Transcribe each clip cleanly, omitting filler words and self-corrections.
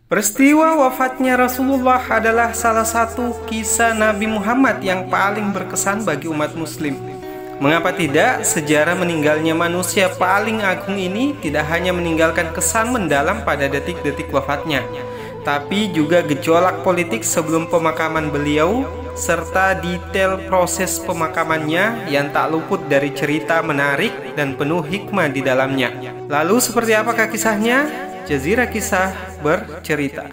Peristiwa wafatnya Rasulullah adalah salah satu kisah Nabi Muhammad yang paling berkesan bagi umat muslim. Mengapa tidak, sejarah meninggalnya manusia paling agung ini tidak hanya meninggalkan kesan mendalam pada detik-detik wafatnya, tapi juga gejolak politik sebelum pemakaman beliau, serta detail proses pemakamannya yang tak luput dari cerita menarik dan penuh hikmah di dalamnya. Lalu seperti apakah kisahnya? Jazirah Kisah bercerita.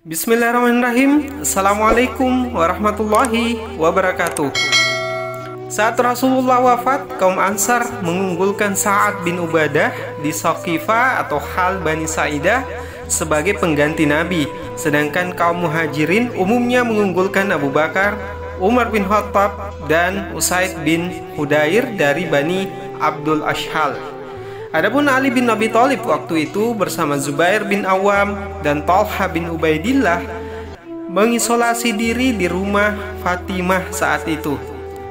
Bismillahirrahmanirrahim. Assalamualaikum warahmatullahi wabarakatuh. Saat Rasulullah wafat, kaum Ansar mengunggulkan Sa'ad bin Ubadah di Saqifah atau Hal Bani Sa'idah sebagai pengganti Nabi, sedangkan kaum Muhajirin umumnya mengunggulkan Abu Bakar, Umar bin Khattab, dan Usaid bin Hudair dari Bani Abdul Ashhal. Adapun Ali bin Abi Thalib waktu itu bersama Zubair bin Awam dan Talha bin Ubaidillah mengisolasi diri di rumah Fatimah saat itu.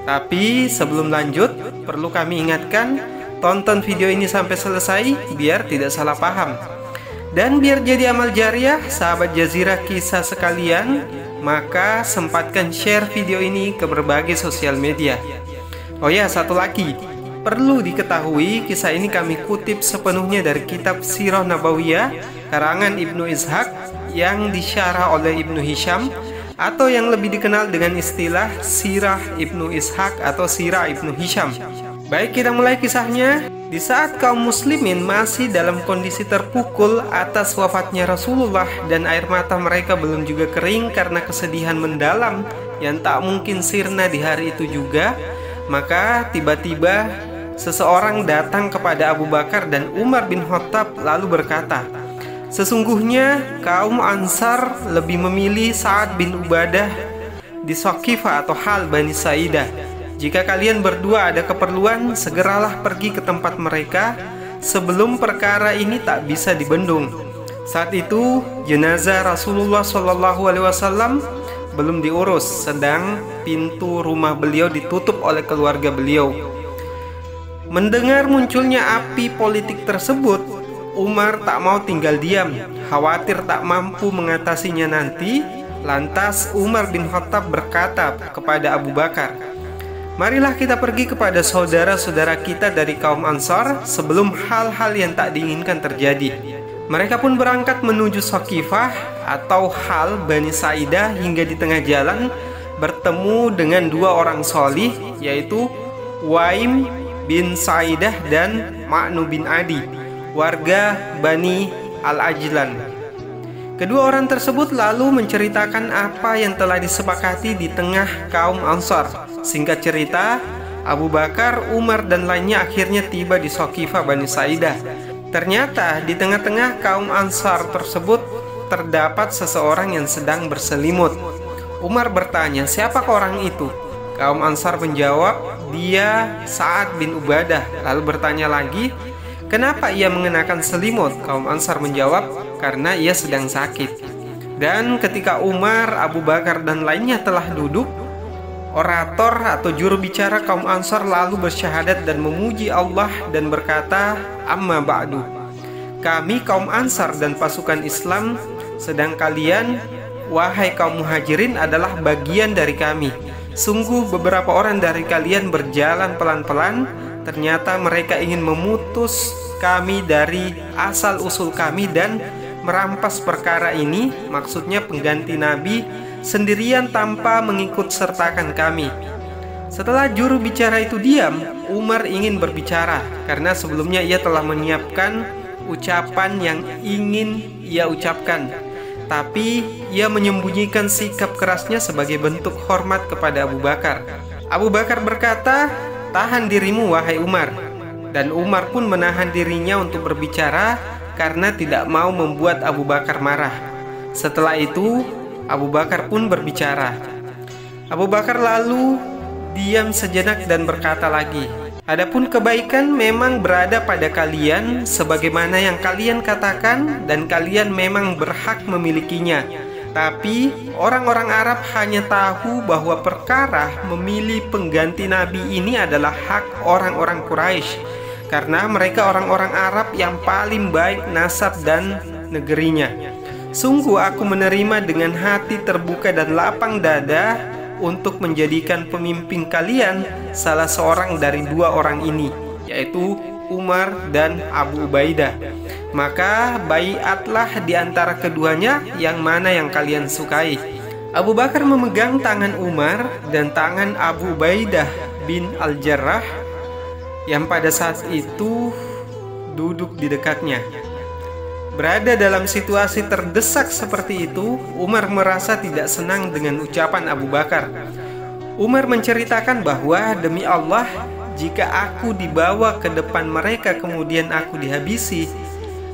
Tapi sebelum lanjut, perlu kami ingatkan, tonton video ini sampai selesai biar tidak salah paham. Dan biar jadi amal jariah, sahabat Jazirah Kisah sekalian, maka sempatkan share video ini ke berbagai sosial media. Oh ya, satu lagi, perlu diketahui, kisah ini kami kutip sepenuhnya dari kitab Sirah Nabawiyah karangan Ibnu Ishaq yang disyarah oleh Ibnu Hisham, atau yang lebih dikenal dengan istilah Sirah Ibnu Ishaq atau Sirah Ibnu Hisham. Baik, kita mulai kisahnya. Di saat kaum muslimin masih dalam kondisi terpukul atas wafatnya Rasulullah dan air mata mereka belum juga kering karena kesedihan mendalam yang tak mungkin sirna di hari itu juga, maka tiba-tiba seseorang datang kepada Abu Bakar dan Umar bin Khattab lalu berkata, "Sesungguhnya kaum Ansar lebih memilih Sa'ad bin Ubadah di Saqifah atau Hal Bani Sa'idah. Jika kalian berdua ada keperluan, segeralah pergi ke tempat mereka sebelum perkara ini tak bisa dibendung." Saat itu jenazah Rasulullah SAW belum diurus, sedang pintu rumah beliau ditutup oleh keluarga beliau. Mendengar munculnya api politik tersebut, Umar tak mau tinggal diam, khawatir tak mampu mengatasinya nanti. Lantas Umar bin Khattab berkata kepada Abu Bakar, "Marilah kita pergi kepada saudara-saudara kita dari kaum Ansar sebelum hal-hal yang tak diinginkan terjadi." Mereka pun berangkat menuju Saqifah atau Hal Bani Sa'idah. Hingga di tengah jalan bertemu dengan dua orang solih, yaitu Waim bin Sa'idah dan Ma'nu bin Adi, warga Bani Al-Ajlan. Kedua orang tersebut lalu menceritakan apa yang telah disepakati di tengah kaum Ansar. Singkat cerita, Abu Bakar, Umar, dan lainnya akhirnya tiba di Saqifah Bani Sa'idah. Ternyata di tengah-tengah kaum Ansar tersebut terdapat seseorang yang sedang berselimut. Umar bertanya, "Siapakah orang itu?" Kaum Ansar menjawab, "Dia Sa'ad bin Ubadah." Lalu bertanya lagi, "Kenapa ia mengenakan selimut?" Kaum Ansar menjawab, "Karena ia sedang sakit." Dan ketika Umar, Abu Bakar, dan lainnya telah duduk, orator atau juru bicara kaum Ansar lalu bersyahadat dan memuji Allah dan berkata, "Amma ba'du, kami kaum Ansar dan pasukan Islam, sedang kalian, wahai kaum Muhajirin, adalah bagian dari kami. Sungguh beberapa orang dari kalian berjalan pelan-pelan, ternyata mereka ingin memutus kami dari asal-usul kami dan merampas perkara ini," maksudnya pengganti Nabi, "sendirian tanpa mengikut sertakan kami." Setelah juru bicara itu diam, Umar ingin berbicara karena sebelumnya ia telah menyiapkan ucapan yang ingin ia ucapkan, tapi ia menyembunyikan sikap kerasnya sebagai bentuk hormat kepada Abu Bakar. Abu Bakar berkata, "Tahan dirimu wahai Umar." Dan Umar pun menahan dirinya untuk berbicara karena tidak mau membuat Abu Bakar marah. Setelah itu Abu Bakar pun berbicara. Abu Bakar lalu diam sejenak dan berkata lagi, "Adapun kebaikan memang berada pada kalian sebagaimana yang kalian katakan, dan kalian memang berhak memilikinya. Tapi orang-orang Arab hanya tahu bahwa perkara memilih pengganti Nabi ini adalah hak orang-orang Quraisy. karena mereka orang-orang Arab yang paling baik nasab dan negerinya. Sungguh aku menerima dengan hati terbuka dan lapang dada untuk menjadikan pemimpin kalian salah seorang dari dua orang ini, yaitu Umar dan Abu Ubaidah. Maka baiatlah di antara keduanya yang mana yang kalian sukai. Abu Bakar memegang tangan Umar dan tangan Abu Ubaidah bin Al-Jarrah yang pada saat itu duduk di dekatnya. Berada dalam situasi terdesak seperti itu, Umar merasa tidak senang dengan ucapan Abu Bakar. Umar menceritakan bahwa demi Allah, jika aku dibawa ke depan mereka kemudian aku dihabisi,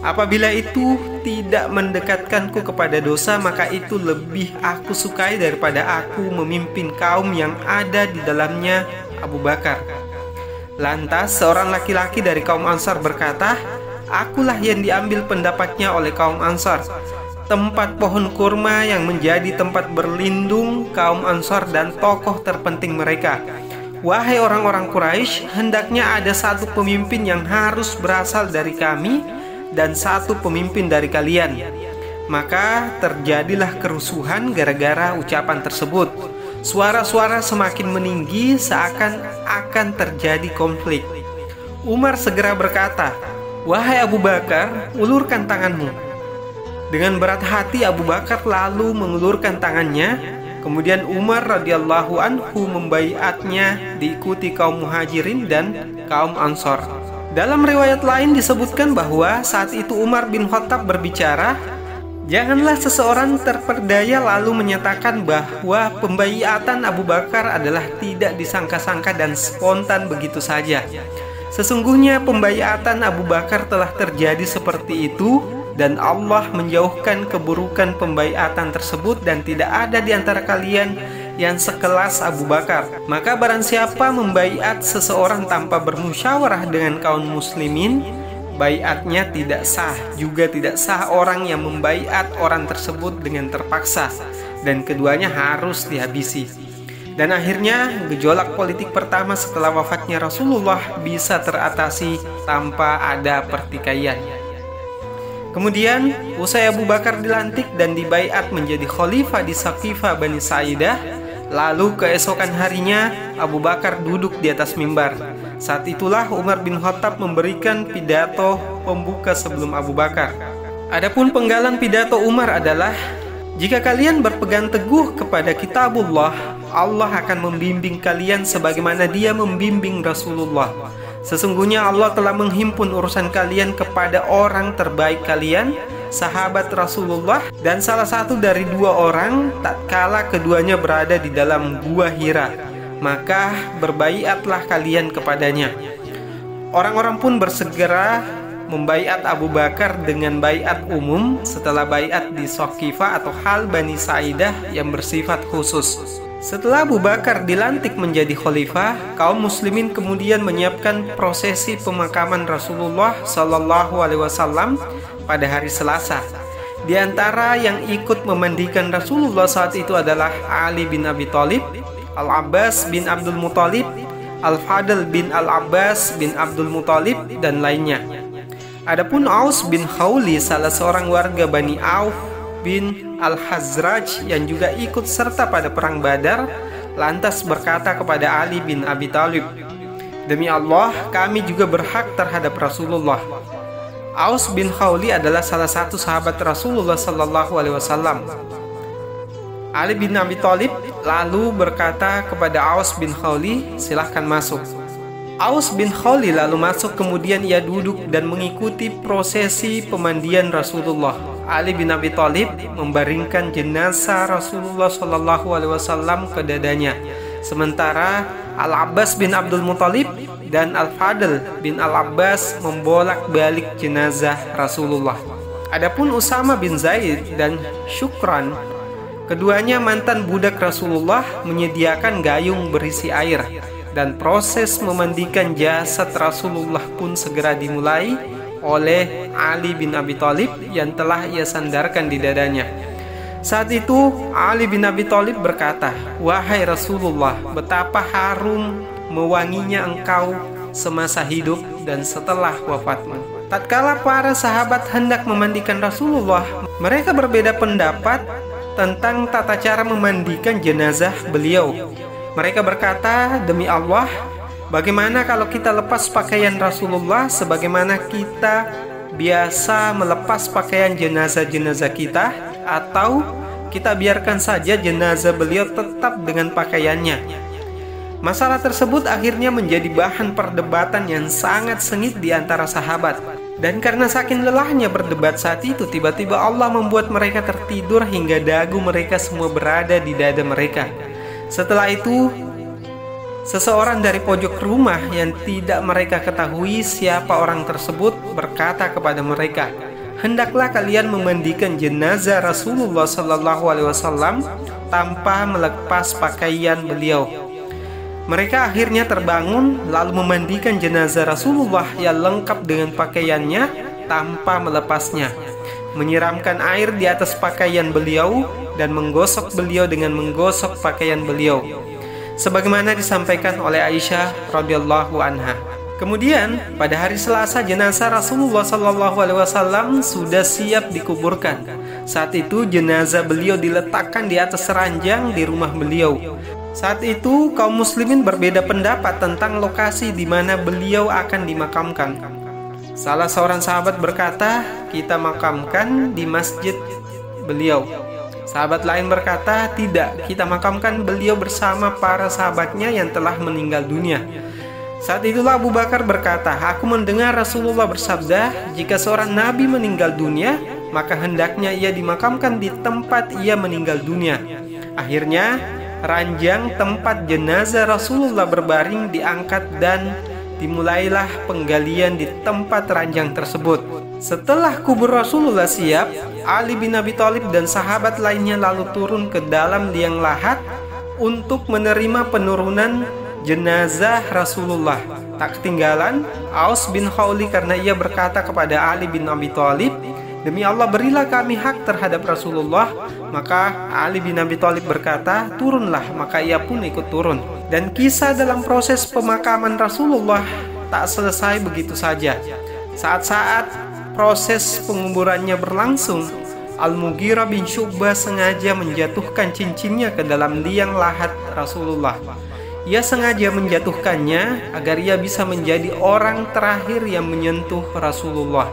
apabila itu tidak mendekatkanku kepada dosa, maka itu lebih aku sukai daripada aku memimpin kaum yang ada di dalamnya Abu Bakar. Lantas seorang laki-laki dari kaum Ansar berkata, akulah yang diambil pendapatnya oleh kaum Ansar, tempat pohon kurma yang menjadi tempat berlindung kaum Ansar dan tokoh terpenting mereka. Wahai orang-orang Quraisy, hendaknya ada satu pemimpin yang harus berasal dari kami dan satu pemimpin dari kalian. Maka terjadilah kerusuhan gara-gara ucapan tersebut. Suara-suara semakin meninggi seakan akan terjadi konflik. Umar segera berkata, wahai Abu Bakar, ulurkan tanganmu. Dengan berat hati Abu Bakar lalu mengulurkan tangannya. Kemudian Umar radhiyallahu anhu membaiatnya diikuti kaum Muhajirin dan kaum Ansor. Dalam riwayat lain disebutkan bahwa saat itu Umar bin Khattab berbicara, janganlah seseorang terperdaya lalu menyatakan bahwa pembaiatan Abu Bakar adalah tidak disangka-sangka dan spontan begitu saja. Sesungguhnya pembaiatan Abu Bakar telah terjadi seperti itu, dan Allah menjauhkan keburukan pembaiatan tersebut, dan tidak ada di antara kalian yang sekelas Abu Bakar. Maka barang siapa membaiat seseorang tanpa bermusyawarah dengan kaum muslimin, baiatnya tidak sah. Juga tidak sah orang yang membaiat orang tersebut dengan terpaksa, dan keduanya harus dihabisi. Dan akhirnya gejolak politik pertama setelah wafatnya Rasulullah bisa teratasi tanpa ada pertikaian. Kemudian usai Abu Bakar dilantik dan dibaiat menjadi khalifah di Saqifah Bani Sa'idah, lalu keesokan harinya Abu Bakar duduk di atas mimbar. Saat itulah Umar bin Khattab memberikan pidato pembuka sebelum Abu Bakar. Adapun penggalan pidato Umar adalah, jika kalian berpegang teguh kepada kitabullah, Allah akan membimbing kalian sebagaimana Dia membimbing Rasulullah. Sesungguhnya Allah telah menghimpun urusan kalian kepada orang terbaik kalian, sahabat Rasulullah, dan salah satu dari dua orang tatkala keduanya berada di dalam gua Hira. Maka berbaiatlah kalian kepadanya. Orang-orang pun bersegera membaiat Abu Bakar dengan baiat umum setelah baiat di Saqifah atau Hal Bani Sa'idah yang bersifat khusus. Setelah Abu Bakar dilantik menjadi khalifah, kaum muslimin kemudian menyiapkan prosesi pemakaman Rasulullah Shallallahu Alaihi Wasallam pada hari Selasa. Di antara yang ikut memandikan Rasulullah saat itu adalah Ali bin Abi Thalib, Al-Abbas bin Abdul Muthalib, Al-Fadl bin Al-Abbas bin Abdul Muthalib, dan lainnya. Adapun Aus bin Khawli, salah seorang warga Bani Auf bin Al-Hazraj yang juga ikut serta pada perang Badar, lantas berkata kepada Ali bin Abi Thalib, demi Allah, kami juga berhak terhadap Rasulullah. Aus bin Khawli adalah salah satu sahabat Rasulullah Sallallahu Alaihi Wasallam. Ali bin Abi Thalib lalu berkata kepada Aus bin Khawli, silahkan masuk. Aus bin Khawli lalu masuk, kemudian ia duduk dan mengikuti prosesi pemandian Rasulullah. Ali bin Abi Thalib membaringkan jenazah Rasulullah Shallallahu Alaihi Wasallam ke dadanya, sementara Al-Abbas bin Abdul Muthalib dan Al-Fadl bin Al-Abbas membolak-balik jenazah Rasulullah. Adapun Usama bin Zaid dan Syukran, keduanya mantan budak Rasulullah, menyediakan gayung berisi air, dan proses memandikan jasad Rasulullah pun segera dimulai oleh Ali bin Abi Thalib yang telah ia sandarkan di dadanya. Saat itu Ali bin Abi Thalib berkata, wahai Rasulullah, betapa harum mewanginya engkau semasa hidup dan setelah wafatmu. Tatkala para sahabat hendak memandikan Rasulullah, mereka berbeda pendapat tentang tata cara memandikan jenazah beliau. Mereka berkata, "Demi Allah, bagaimana kalau kita lepas pakaian Rasulullah sebagaimana kita biasa melepas pakaian jenazah-jenazah kita, atau kita biarkan saja jenazah beliau tetap dengan pakaiannya?" Masalah tersebut akhirnya menjadi bahan perdebatan yang sangat sengit di antara sahabat. Dan karena saking lelahnya berdebat saat itu, tiba-tiba Allah membuat mereka tertidur hingga dagu mereka semua berada di dada mereka. Setelah itu, seseorang dari pojok rumah yang tidak mereka ketahui siapa orang tersebut berkata kepada mereka, "Hendaklah kalian memandikan jenazah Rasulullah SAW tanpa melepas pakaian beliau." Mereka akhirnya terbangun lalu memandikan jenazah Rasulullah yang lengkap dengan pakaiannya tanpa melepasnya, menyiramkan air di atas pakaian beliau dan menggosok beliau dengan menggosok pakaian beliau, sebagaimana disampaikan oleh Aisyah radhiyallahu anha. Kemudian pada hari Selasa jenazah Rasulullah SAW sudah siap dikuburkan. Saat itu jenazah beliau diletakkan di atas ranjang di rumah beliau. Saat itu kaum muslimin berbeda pendapat tentang lokasi di mana beliau akan dimakamkan. Salah seorang sahabat berkata, "Kita makamkan di masjid beliau." Sahabat lain berkata, "Tidak, kita makamkan beliau bersama para sahabatnya yang telah meninggal dunia." Saat itulah Abu Bakar berkata, "Aku mendengar Rasulullah bersabda, jika seorang nabi meninggal dunia, maka hendaknya ia dimakamkan di tempat ia meninggal dunia." Akhirnya ranjang tempat jenazah Rasulullah berbaring diangkat dan dimulailah penggalian di tempat ranjang tersebut. Setelah kubur Rasulullah siap, Ali bin Abi Thalib dan sahabat lainnya lalu turun ke dalam liang lahat untuk menerima penurunan jenazah Rasulullah. Tak ketinggalan Aus bin Khawli karena ia berkata kepada Ali bin Abi Thalib, "Demi Allah, berilah kami hak terhadap Rasulullah." Maka Ali bin Abi Thalib berkata, "Turunlah." Maka ia pun ikut turun. Dan kisah dalam proses pemakaman Rasulullah tak selesai begitu saja. Saat-saat proses penguburannya berlangsung, Al-Mughirah bin Syu'bah sengaja menjatuhkan cincinnya ke dalam liang lahat Rasulullah. Ia sengaja menjatuhkannya agar ia bisa menjadi orang terakhir yang menyentuh Rasulullah.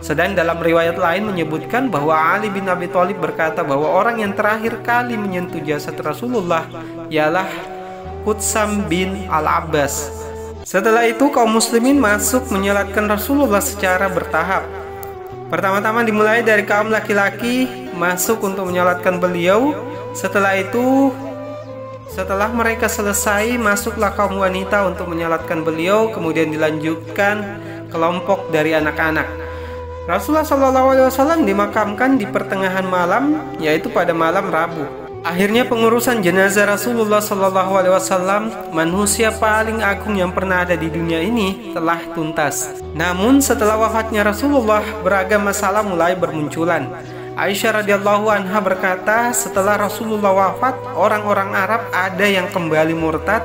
Sedang dalam riwayat lain menyebutkan bahwa Ali bin Abi Thalib berkata bahwa orang yang terakhir kali menyentuh jasad Rasulullah ialah Hutsam bin Al-Abbas. Setelah itu kaum muslimin masuk menyolatkan Rasulullah secara bertahap. Pertama-tama dimulai dari kaum laki-laki masuk untuk menyolatkan beliau. Setelah itu, setelah mereka selesai, masuklah kaum wanita untuk menyolatkan beliau. Kemudian dilanjutkan kelompok dari anak-anak. Rasulullah SAW dimakamkan di pertengahan malam, yaitu pada malam Rabu. Akhirnya pengurusan jenazah Rasulullah SAW, manusia paling agung yang pernah ada di dunia ini, telah tuntas. Namun setelah wafatnya Rasulullah, beragam masalah mulai bermunculan. Aisyah radhiyallahu anha berkata, setelah Rasulullah wafat, orang-orang Arab ada yang kembali murtad.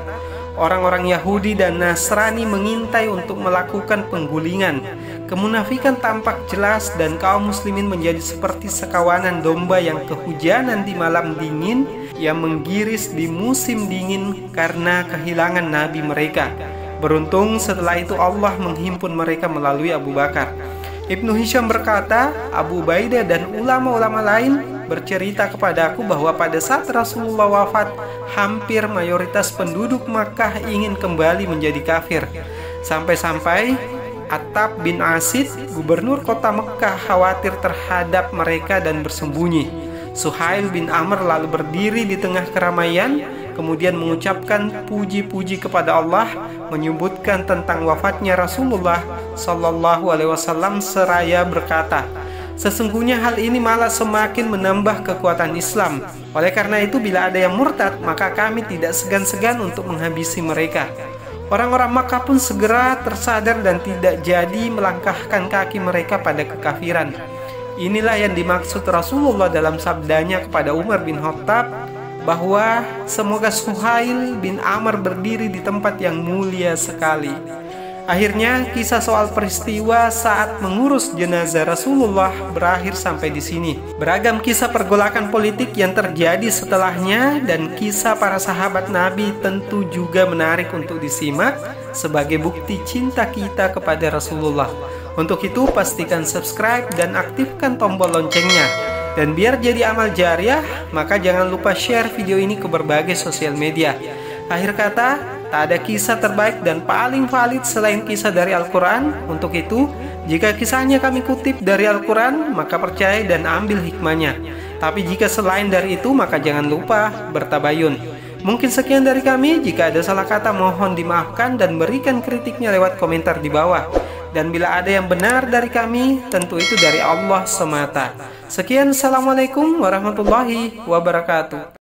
Orang-orang Yahudi dan Nasrani mengintai untuk melakukan penggulingan. Kemunafikan tampak jelas dan kaum muslimin menjadi seperti sekawanan domba yang kehujanan di malam dingin, yang menggiris di musim dingin karena kehilangan nabi mereka. Beruntung setelah itu Allah menghimpun mereka melalui Abu Bakar. Ibnu Hisham berkata, Abu Ubaidah dan ulama-ulama lain bercerita kepada aku bahwa pada saat Rasulullah wafat, hampir mayoritas penduduk Makkah ingin kembali menjadi kafir. Sampai-sampai Attab bin Asid, gubernur kota Mekkah, khawatir terhadap mereka dan bersembunyi. Suhail bin Amr lalu berdiri di tengah keramaian, kemudian mengucapkan puji-puji kepada Allah, menyebutkan tentang wafatnya Rasulullah Sallallahu Alaihi Wasallam seraya berkata, sesungguhnya hal ini malah semakin menambah kekuatan Islam. Oleh karena itu, bila ada yang murtad, maka kami tidak segan-segan untuk menghabisi mereka. Orang-orang Makkah pun segera tersadar dan tidak jadi melangkahkan kaki mereka pada kekafiran. Inilah yang dimaksud Rasulullah dalam sabdanya kepada Umar bin Khattab, bahwa semoga Suhail bin Amr berdiri di tempat yang mulia sekali. Akhirnya, kisah soal peristiwa saat mengurus jenazah Rasulullah berakhir sampai di sini. Beragam kisah pergolakan politik yang terjadi setelahnya dan kisah para sahabat Nabi tentu juga menarik untuk disimak sebagai bukti cinta kita kepada Rasulullah. Untuk itu, pastikan subscribe dan aktifkan tombol loncengnya. Dan biar jadi amal jariah, maka jangan lupa share video ini ke berbagai sosial media. Akhir kata, tak ada kisah terbaik dan paling valid selain kisah dari Al-Quran. Untuk itu, jika kisahnya kami kutip dari Al-Quran, maka percaya dan ambil hikmahnya. Tapi jika selain dari itu, maka jangan lupa bertabayun. Mungkin sekian dari kami. Jika ada salah kata, mohon dimaafkan dan berikan kritiknya lewat komentar di bawah. Dan bila ada yang benar dari kami, tentu itu dari Allah semata. Sekian, Assalamualaikum warahmatullahi wabarakatuh.